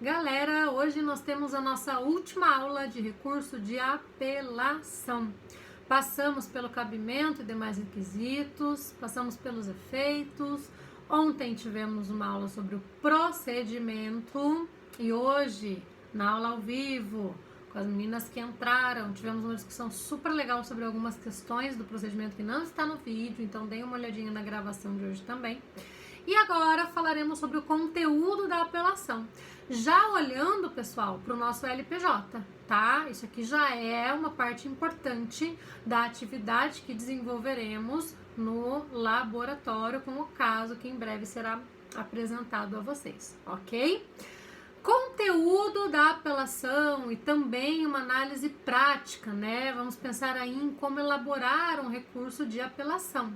Galera, hoje nós temos a nossa última aula de recurso de apelação. Passamos pelo cabimento e demais requisitos, passamos pelos efeitos. Ontem tivemos uma aula sobre o procedimento e hoje, na aula ao vivo, com as meninas que entraram, tivemos uma discussão super legal sobre algumas questões do procedimento que não está no vídeo, então deem uma olhadinha na gravação de hoje também. E agora falaremos sobre o conteúdo da apelação. Já olhando, pessoal, para o nosso LPJ, tá? Isso aqui já é uma parte importante da atividade que desenvolveremos no laboratório com o caso que em breve será apresentado a vocês, ok? Conteúdo da apelação e também uma análise prática, né? Vamos pensar aí em como elaborar um recurso de apelação.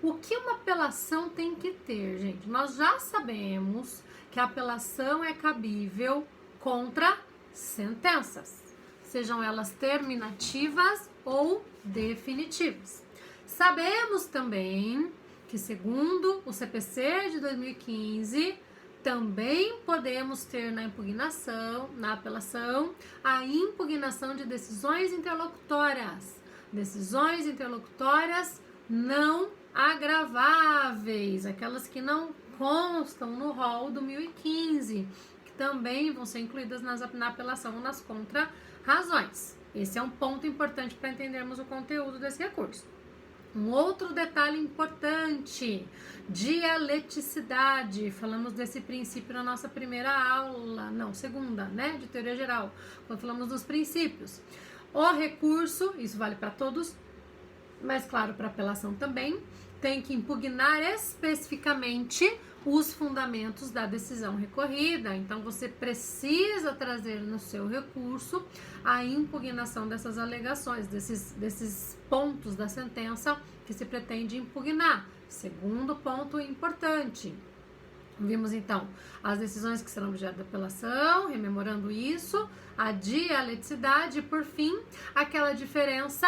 O que uma apelação tem que ter, gente? Nós já sabemos que a apelação é cabível contra sentenças, sejam elas terminativas ou definitivas. Sabemos também que, segundo o CPC de 2015, também podemos ter na impugnação, na apelação, a impugnação de decisões interlocutórias. Decisões interlocutórias não agraváveis, aquelas que não constam no rol do 1015, que também vão ser incluídas na apelação ou nas contra-razões. Esse é um ponto importante para entendermos o conteúdo desse recurso. Um outro detalhe importante, dialeticidade. Falamos desse princípio na nossa primeira aula, não, segunda, né, de teoria geral, quando falamos dos princípios. O recurso, isso vale para todos, mas claro, para apelação também, tem que impugnar especificamente os fundamentos da decisão recorrida. Então, você precisa trazer no seu recurso a impugnação dessas alegações, desses pontos da sentença que se pretende impugnar. Segundo ponto importante. Vimos, então, as decisões que serão objeto da apelação, rememorando isso, a dialeticidade e, por fim, aquela diferença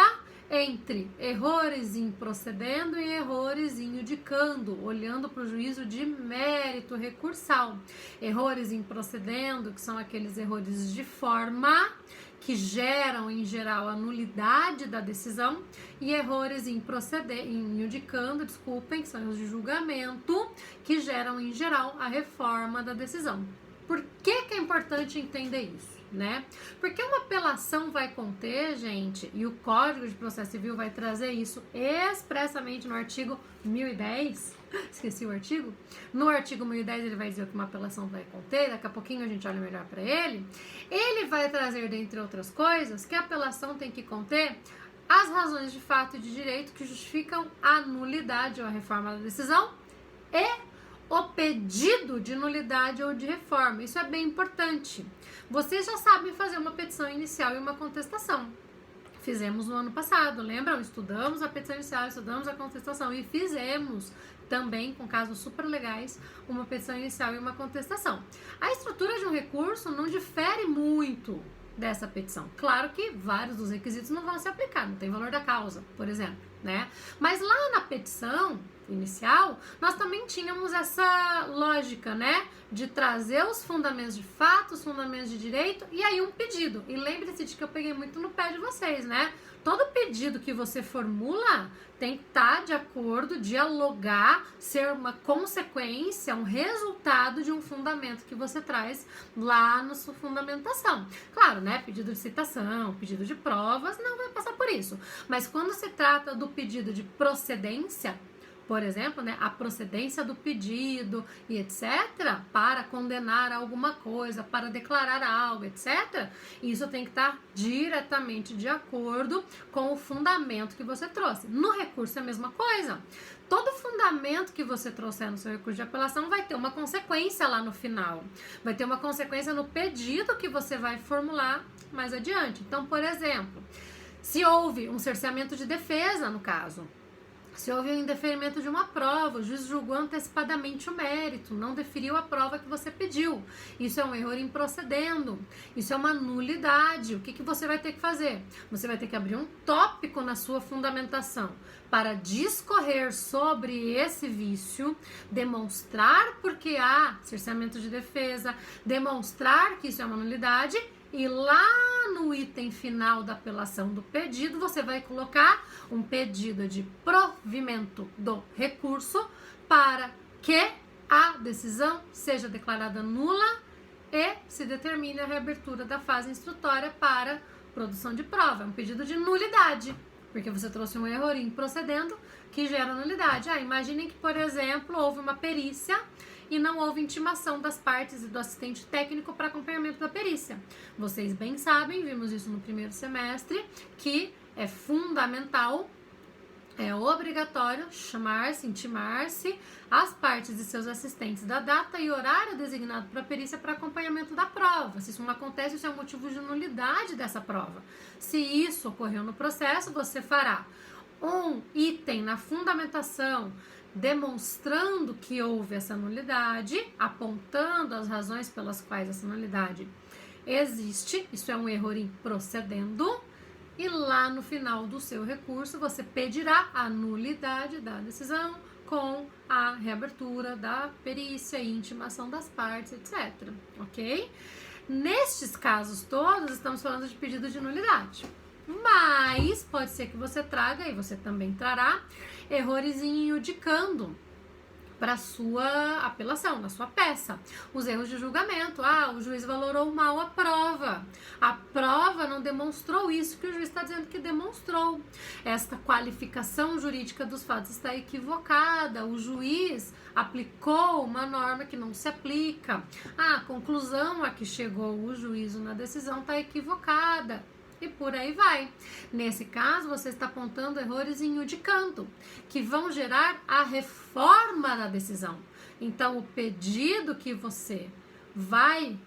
entre errores em procedendo e errores em judicando, olhando para o juízo de mérito recursal. Errores em procedendo, que são aqueles erros de forma que geram, em geral, a nulidade da decisão, e errores em judicando, que são os de julgamento, que geram, em geral, a reforma da decisão. Por que é importante entender isso? Né? Porque uma apelação vai conter, gente, e o Código de Processo Civil vai trazer isso expressamente no artigo 1010, esqueci o artigo, no artigo 1010 ele vai dizer o que uma apelação vai conter, daqui a pouquinho a gente olha melhor para ele vai trazer, dentre outras coisas, que a apelação tem que conter as razões de fato e de direito que justificam a nulidade ou a reforma da decisão e o pedido de nulidade ou de reforma. Isso é bem importante. Vocês já sabem fazer uma petição inicial e uma contestação. Fizemos no ano passado, lembram? Estudamos a petição inicial, estudamos a contestação e fizemos também, com casos super legais, uma petição inicial e uma contestação. A estrutura de um recurso não difere muito dessa petição. Claro que vários dos requisitos não vão se aplicar, não tem valor da causa, por exemplo, né? Mas lá na petição inicial, nós também tínhamos essa lógica, né, de trazer os fundamentos de fato, os fundamentos de direito e aí um pedido. E lembre-se de que eu peguei muito no pé de vocês, né? Todo pedido que você formula tem que estar de acordo, dialogar, ser uma consequência, um resultado de um fundamento que você traz lá na sua fundamentação. Claro, né? Pedido de citação, pedido de provas, não vai passar por isso. Mas quando se trata do pedido de procedência, por exemplo, né, a procedência do pedido e etc., para condenar alguma coisa, para declarar algo, etc., isso tem que estar diretamente de acordo com o fundamento que você trouxe. No recurso é a mesma coisa. Todo fundamento que você trouxer no seu recurso de apelação vai ter uma consequência lá no final. Vai ter uma consequência no pedido que você vai formular mais adiante. Então, por exemplo, se houve um cerceamento de defesa, no caso, Se houve um indeferimento de uma prova, o juiz julgou antecipadamente o mérito, não deferiu a prova que você pediu. Isso é um erro improcedendo, isso é uma nulidade. O que você vai ter que fazer? Você vai ter que abrir um tópico na sua fundamentação para discorrer sobre esse vício, demonstrar porque há cerceamento de defesa, demonstrar que isso é uma nulidade. E lá no item final da apelação do pedido, você vai colocar um pedido de provimento do recurso para que a decisão seja declarada nula e se determine a reabertura da fase instrutória para produção de prova. É um pedido de nulidade, porque você trouxe um erro improcedendo que gera nulidade. Imaginem que, por exemplo, houve uma perícia e não houve intimação das partes e do assistente técnico para acompanhamento da perícia. Vocês bem sabem, vimos isso no primeiro semestre, que é fundamental, é obrigatório intimar-se as partes e seus assistentes da data e horário designado para a perícia para acompanhamento da prova. Se isso não acontece, isso é um motivo de nulidade dessa prova. Se isso ocorreu no processo, você fará um item na fundamentação demonstrando que houve essa nulidade, apontando as razões pelas quais essa nulidade existe, isso é um erro improcedendo, e lá no final do seu recurso você pedirá a nulidade da decisão com a reabertura da perícia e intimação das partes, etc. Ok? Nestes casos todos, estamos falando de pedido de nulidade. Mas pode ser que você traga, e você também trará, erros em indicando para sua apelação, na sua peça. Os erros de julgamento. O juiz valorou mal a prova. A prova não demonstrou isso que o juiz está dizendo que demonstrou. Esta qualificação jurídica dos fatos está equivocada. O juiz aplicou uma norma que não se aplica. A conclusão a que chegou o juízo na decisão está equivocada. E por aí vai. Nesse caso, você está apontando erros em indicando, que vão gerar a reforma da decisão. Então, o pedido que você vai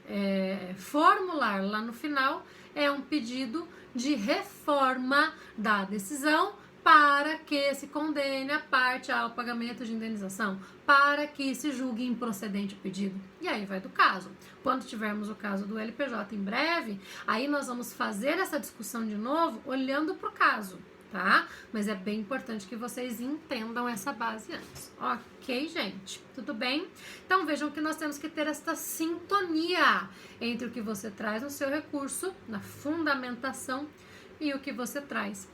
formular lá no final é um pedido de reforma da decisão para que se condene a parte ao pagamento de indenização, para que se julgue improcedente o pedido. E aí vai do caso. Quando tivermos o caso do LPJ em breve, aí nós vamos fazer essa discussão de novo, olhando para o caso, tá? Mas é bem importante que vocês entendam essa base antes. Ok, gente? Tudo bem? Então vejam que nós temos que ter esta sintonia entre o que você traz no seu recurso, na fundamentação, e o que você traz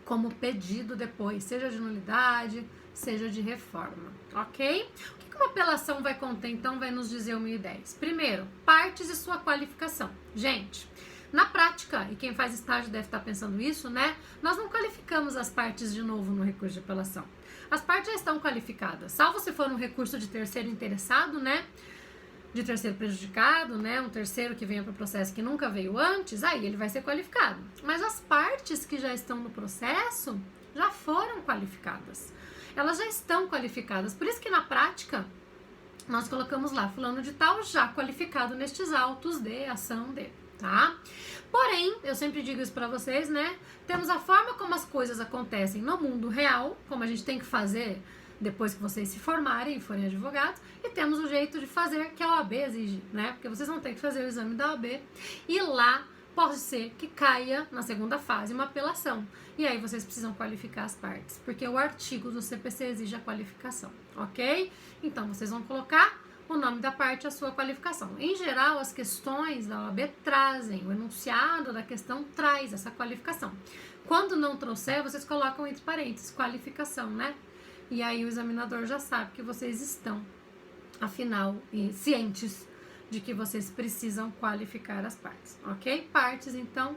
como pedido depois, seja de nulidade, seja de reforma, ok? O que uma apelação vai conter, então, vai nos dizer o 1010? Primeiro, partes e sua qualificação. Gente, na prática, e quem faz estágio deve estar pensando isso, né? Nós não qualificamos as partes de novo no recurso de apelação. As partes já estão qualificadas, salvo se for um recurso de terceiro interessado, né? De terceiro prejudicado, né? Um terceiro que venha para o processo que nunca veio antes, aí ele vai ser qualificado. Mas as partes que já estão no processo já foram qualificadas. Elas já estão qualificadas. Por isso que na prática nós colocamos lá, fulano de tal já qualificado nestes autos de ação de, tá? Porém, eu sempre digo isso para vocês, né? Temos a forma como as coisas acontecem no mundo real, como a gente tem que fazer depois que vocês se formarem e forem advogados, e temos o jeito de fazer que a OAB exige, né? Porque vocês vão ter que fazer o exame da OAB e lá pode ser que caia na segunda fase uma apelação. E aí vocês precisam qualificar as partes, porque o artigo do CPC exige a qualificação, ok? Então vocês vão colocar o nome da parte e a sua qualificação. Em geral, as questões da OAB trazem, o enunciado da questão traz essa qualificação. Quando não trouxer, vocês colocam entre parênteses, qualificação, né? E aí o examinador já sabe que vocês estão, afinal, cientes de que vocês precisam qualificar as partes, ok? Partes, então,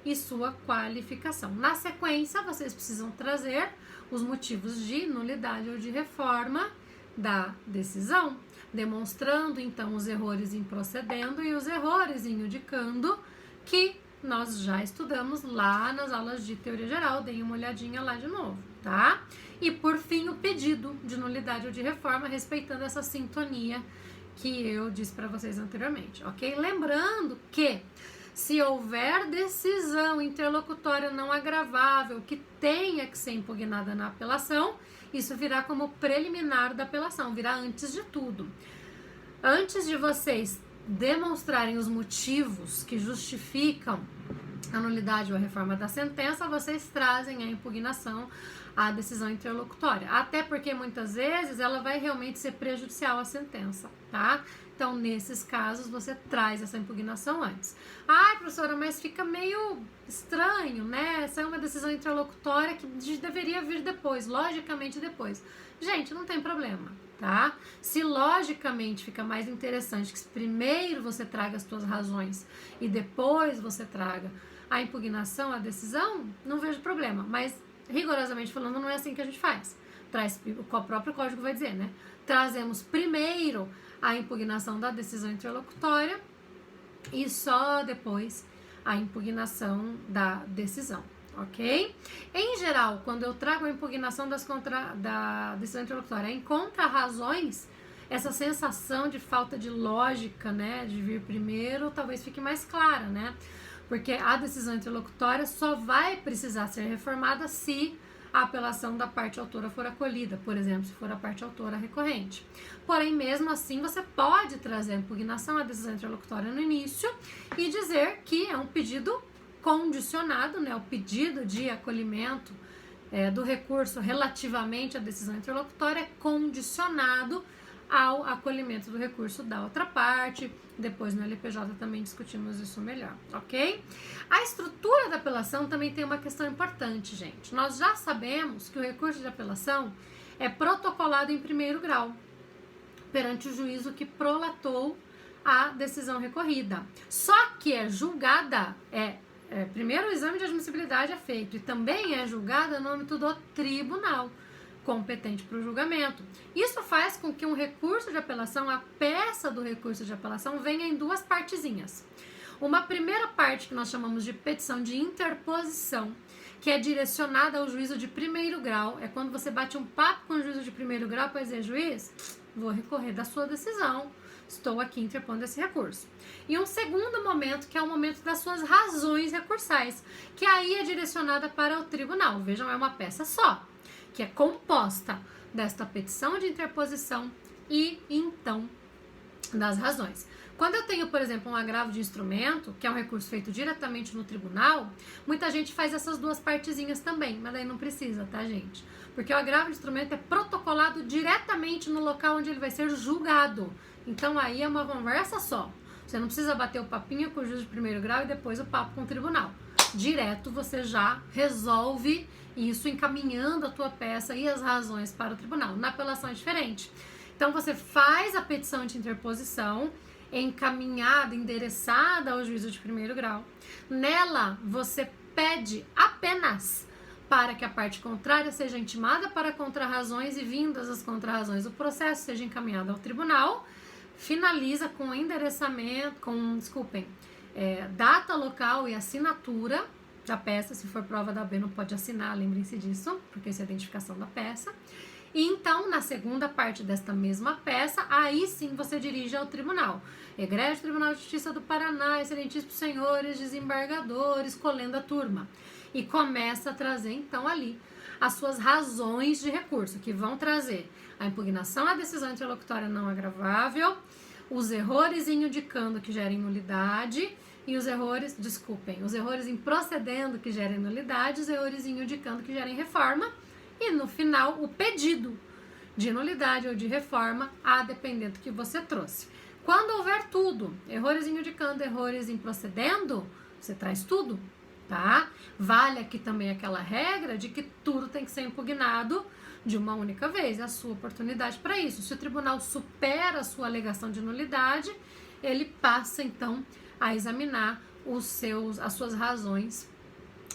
e sua qualificação. Na sequência, vocês precisam trazer os motivos de nulidade ou de reforma da decisão, demonstrando, então, os erros improcedendo e os erros indicando, que nós já estudamos lá nas aulas de teoria geral, deem uma olhadinha lá de novo, tá? E, por fim, o pedido de nulidade ou de reforma, respeitando essa sintonia que eu disse para vocês anteriormente, ok? Lembrando que se houver decisão interlocutória não agravável que tenha que ser impugnada na apelação, isso virá como preliminar da apelação, virá antes de tudo. Antes de vocês demonstrarem os motivos que justificam a nulidade ou a reforma da sentença, vocês trazem a impugnação à decisão interlocutória. Até porque muitas vezes ela vai realmente ser prejudicial à sentença, tá? Então, nesses casos, você traz essa impugnação antes. Ai, professora, mas fica meio estranho, né? Essa é uma decisão interlocutória que deveria vir depois, logicamente depois. Gente, não tem problema, tá? Se logicamente fica mais interessante que primeiro você traga as suas razões e depois você traga a impugnação, a decisão, não vejo problema. Mas, rigorosamente falando, não é assim que a gente faz. O próprio código vai dizer, né? Trazemos primeiro a impugnação da decisão interlocutória e só depois a impugnação da decisão, ok? Em geral, quando eu trago a impugnação da decisão interlocutória em contra-razões, essa sensação de falta de lógica, né, de vir primeiro, talvez fique mais clara, né? Porque a decisão interlocutória só vai precisar ser reformada se a apelação da parte autora for acolhida, por exemplo, se for a parte autora recorrente. Porém, mesmo assim, você pode trazer a impugnação à decisão interlocutória no início e dizer que é um pedido condicionado, né, o pedido de acolhimento do recurso relativamente à decisão interlocutória é condicionado ao acolhimento do recurso da outra parte. Depois no LPJ também discutimos isso melhor, ok? A estrutura da apelação também tem uma questão importante, gente. Nós já sabemos que o recurso de apelação é protocolado em primeiro grau perante o juízo que prolatou a decisão recorrida. Só que é julgada, primeiro o exame de admissibilidade é feito e também é julgada no âmbito do tribunal competente para o julgamento. Isso faz com que um recurso de apelação, a peça do recurso de apelação, venha em duas partezinhas. Uma primeira parte que nós chamamos de petição de interposição, que é direcionada ao juízo de primeiro grau, é quando você bate um papo com o juízo de primeiro grau para dizer, juiz, vou recorrer da sua decisão, estou aqui interpondo esse recurso. E um segundo momento, que é o momento das suas razões recursais, que aí é direcionada para o tribunal. Vejam, é uma peça só, que é composta desta petição de interposição e, então, das razões. Quando eu tenho, por exemplo, um agravo de instrumento, que é um recurso feito diretamente no tribunal, muita gente faz essas duas partezinhas também, mas daí não precisa, tá, gente? Porque o agravo de instrumento é protocolado diretamente no local onde ele vai ser julgado. Então, aí é uma conversa só. Você não precisa bater o papinho com o juiz de primeiro grau e depois o papo com o tribunal. Direto você já resolve isso encaminhando a tua peça e as razões para o tribunal. Na apelação é diferente. Então, você faz a petição de interposição encaminhada, endereçada ao juízo de primeiro grau. Nela, você pede apenas para que a parte contrária seja intimada para contrarrazões e, vindas as contrarrazões, o processo seja encaminhado ao tribunal, finaliza com endereçamento, data, local e assinatura da peça. Se for prova da OAB, não pode assinar, lembrem-se disso, porque isso é a identificação da peça. E então, na segunda parte desta mesma peça, aí sim você dirige ao tribunal. Egrégio Tribunal de Justiça do Paraná, excelentíssimos senhores desembargadores, colendo a turma. E começa a trazer, então, ali as suas razões de recurso, que vão trazer a impugnação à decisão interlocutória não agravável, os errores em indicando que gerem nulidade e os errores em procedendo que gerem nulidade, os errores em indicando que gerem reforma e, no final, o pedido de nulidade ou de reforma, a depender do que você trouxe. Quando houver tudo, errores em indicando, errores em procedendo, você traz tudo, tá? Vale aqui também aquela regra de que tudo tem que ser impugnado de uma única vez, é a sua oportunidade para isso. Se o tribunal supera a sua alegação de nulidade, ele passa, então, a examinar as suas razões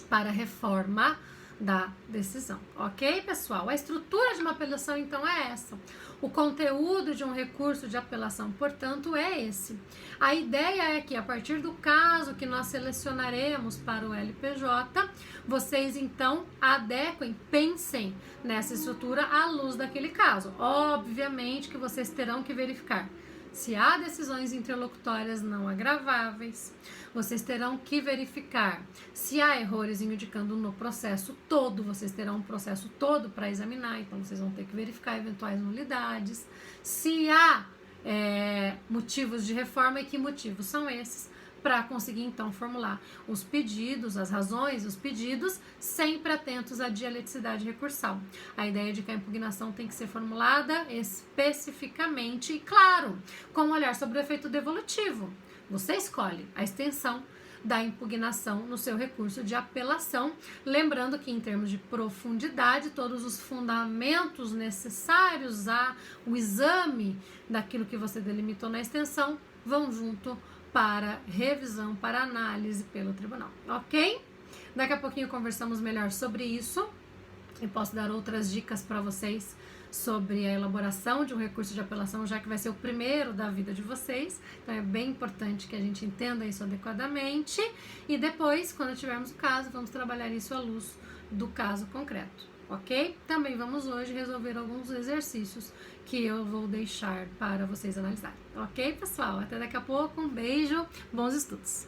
para reforma da decisão, ok, pessoal? A estrutura de uma apelação, então, é essa. O conteúdo de um recurso de apelação, portanto, é esse. A ideia é que, a partir do caso que nós selecionaremos para o LPJ, vocês, então, adequem, pensem nessa estrutura à luz daquele caso. Obviamente que vocês terão que verificar Se há decisões interlocutórias não agraváveis, vocês terão que verificar se há errores indicando no processo todo, vocês terão um processo todo para examinar, então vocês vão ter que verificar eventuais nulidades. Se há motivos de reforma e que motivos são esses, para conseguir então formular os pedidos, as razões, os pedidos, sempre atentos à dialeticidade recursal. A ideia de que a impugnação tem que ser formulada especificamente e, claro, com um olhar sobre o efeito devolutivo. Você escolhe a extensão da impugnação no seu recurso de apelação, lembrando que em termos de profundidade, todos os fundamentos necessários ao exame daquilo que você delimitou na extensão vão junto para revisão, para análise pelo tribunal, ok? Daqui a pouquinho conversamos melhor sobre isso e posso dar outras dicas para vocês sobre a elaboração de um recurso de apelação, já que vai ser o primeiro da vida de vocês, então é bem importante que a gente entenda isso adequadamente e depois, quando tivermos o caso, vamos trabalhar isso à luz do caso concreto, ok? Também vamos hoje resolver alguns exercícios que eu vou deixar para vocês analisarem, ok, pessoal? Até daqui a pouco, um beijo, bons estudos!